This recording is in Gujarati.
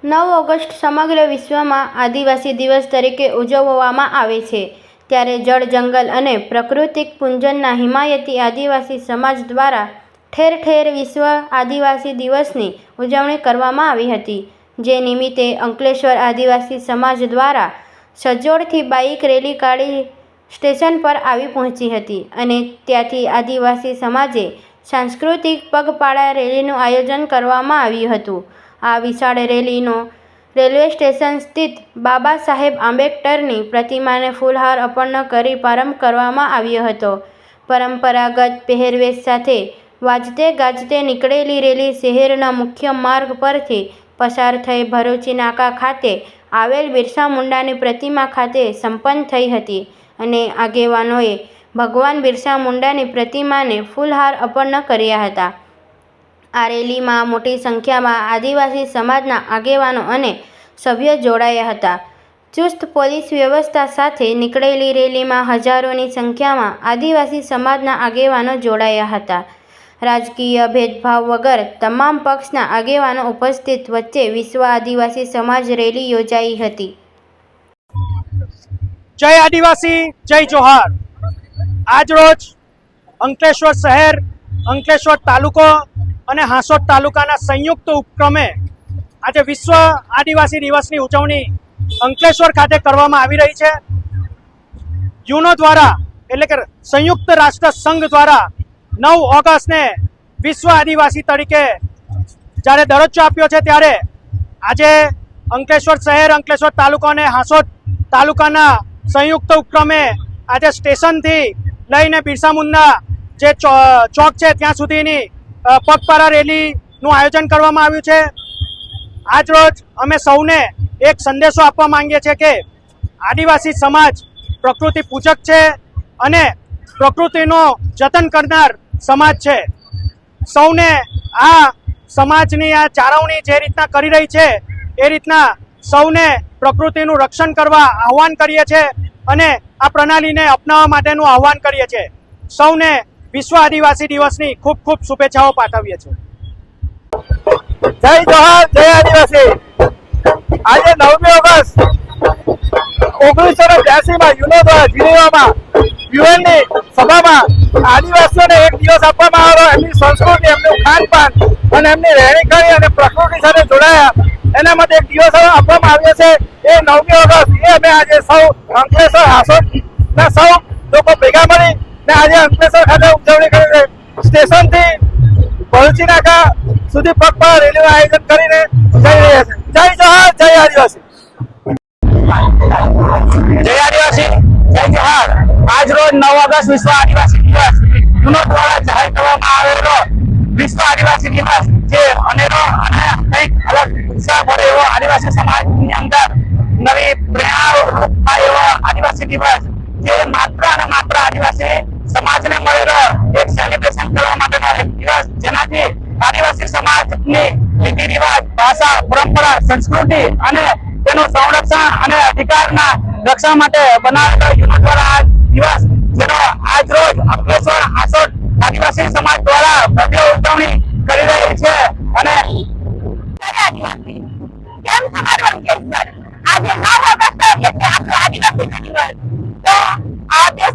9 ઓગસ્ટ સમગ્ર વિશ્વમાં આદિવાસી દિવસ તરીકે ઉજવવામાં આવે છે, ત્યારે જળ, જંગલ અને પ્રાકૃતિક પૂજનના હિમાયતી આદિવાસી સમાજ દ્વારા ઠેર ઠેર વિશ્વ આદિવાસી દિવસની ઉજવણી કરવામાં આવી હતી. જે નિમિત્તે અંકલેશ્વર આદિવાસી સમાજ દ્વારા સજોડથી બાઇક રેલી કાઢી સ્ટેશન પર આવી પહોંચી હતી અને ત્યાંથી આદિવાસી સમાજે સાંસ્કૃતિક પગપાળા રેલીનું આયોજન કરવામાં આવ્યું હતું. આ વિશાળ રેલીનો રેલવે સ્ટેશન સ્થિત બાબા સાહેબ આંબેડકરની પ્રતિમાને ફૂલહાર અર્પણ કરી પ્રારંભ કરવામાં આવ્યો હતો. પરંપરાગત પહેરવેશ સાથે વાજતે ગાજતે નીકળેલી રેલી શહેરના મુખ્ય માર્ગ પરથી પસાર થઈ ભરૂચી નાકા ખાતે આવેલ બિરસા મુંડાની પ્રતિમા ખાતે સંપન્ન થઈ હતી અને આગેવાનોએ ભગવાન બિરસા મુંડાની પ્રતિમાને ફૂલહાર અર્પણ કર્યા હતા. આ રેલીમાં મોટી સંખ્યામાં આદિવાસી સમાજના આગેવાનો અને સભ્યો જોડાયા હતા. ચુસ્ત પોલીસ વ્યવસ્થા સાથે નીકળેલી રેલીમાં હજારોની સંખ્યામાં આદિવાસી સમાજના આગેવાનો જોડાયા હતા. રાજકીય ભેદભાવ વગર તમામ પક્ષના આગેવાનો ઉપસ્થિત વચ્ચે વિશ્વ આદિવાસી સમાજ રેલી યોજાઈ હતી. જય આદિવાસી, જય જોહાર. આજરોજ અંકલેશ્વર શહેર, અંકલેશ્વર તાલુકો અને હાંસોદ તાલુકાના સંયુક્ત ઉપક્રમે આજે વિશ્વ આદિવાસી દિવસની ઉજવણી અંકલેશ્વર ખાતે કરવામાં આવી રહી છે. યુનો દ્વારા એટલે કે સંયુક્ત રાષ્ટ્ર સંઘ દ્વારા 9 ઓગસ્ટને વિશ્વ આદિવાસી તરીકે જ્યારે દરજ્જો આપ્યો છે, ત્યારે આજે અંકલેશ્વર શહેર, અંકલેશ્વર તાલુકો અને હાંસોદ તાલુકાના સંયુક્ત ઉપક્રમે આજે સ્ટેશનથી લઈને બિરસા મુંડા જે ચોક છે ત્યાં સુધીની પગપાળા રેલીનું આયોજન કરવામાં આવ્યું છે. આજરોજ અમે સૌને એક સંદેશો આપવા માંગીએ છીએ કે આદિવાસી સમાજ પ્રકૃતિ પૂજક છે અને પ્રકૃતિનો જતન કરનાર સમાજ છે. સૌને આ સમાજની આ જાળવણી જે રીતના કરી રહી છે એ રીતના સૌને પ્રકૃતિનું રક્ષણ કરવા આહ્વાન કરીએ છીએ અને આ પ્રણાલીને અપનાવવા માટેનું આહ્વાન કરીએ છીએ. સૌને વિશ્વ આદિવાસી દિવસની ખૂબ ખૂબ શુભેચ્છાઓ પાઠવીએ છીએ. જય જોહાર, જય આદિવાસી. આજે 9મી ઓગસ્ટ 1982માં યુનો દ્વારા જીનીવામાં યુએનની સભામાં આદિવાસીઓને એક દિવસ આપવામાં આવ્યો. એમની સંસ્કૃતિ, એમનું ખાનપાન અને એમની રહેણીકરણી અને પ્રકૃતિ સાથે જોડાયા એના માટે એક દિવસ આપવામાં આવ્યો છે. એ 9મી ઓગસ્ટ એ અમે આજે સૌ અંકલેશ્વર હાંસોદના સૌ લોકો ભેગા મળી ને આજે અંકલેશ્વર ખાતે ઉજવણી કરી છે. સ્ટેશનથી ભરૂચી નાકા સુધી પગપાળા રેલીનું આયોજન કરીને જઈ રહ્યા છે. જય જોહાર, જય આદિવાસી. જય આદિવાસી, જય જોહાર. આજ રોજ 9 ઓગસ્ટ વિશ્વ આદિવાસી દિવસ યુનો દ્વારા જાહેર કરવામાં આવેલો વિશ્વ આદિવાસી દિવસ જે અનેરો અને કંઈક અલગ ઉત્સાહ ભરે એવો આદિવાસી સમાજની અંદર નવી પ્રેરણા એવો આદિવાસી દિવસ જે માત્ર અને માત્ર આદિવાસી સમાજને મળેલો એક સેલિબ્રેશન કરવા માટેનો એક દિવસ, જેનાથી આદિવાસી સમાજની રીતિ રિવાજ, ભાષા, પરંપરા, સંસ્કૃતિ અને તેનું સંરક્ષણ અને અધિકારના રક્ષણ માટે બનાવેલો યુનો દ્વારા આ દિવસ, જેનો આજ રોજ અંકલેશ્વર હાંસોદ આદિવાસી સમાજ દ્વારા ભવ્ય ઉજવણી કરી રહી છે. અને આજે 9 ઓગસ્ટ એટલે આપણો આદિવાસી દિવસ. તો આ દેશ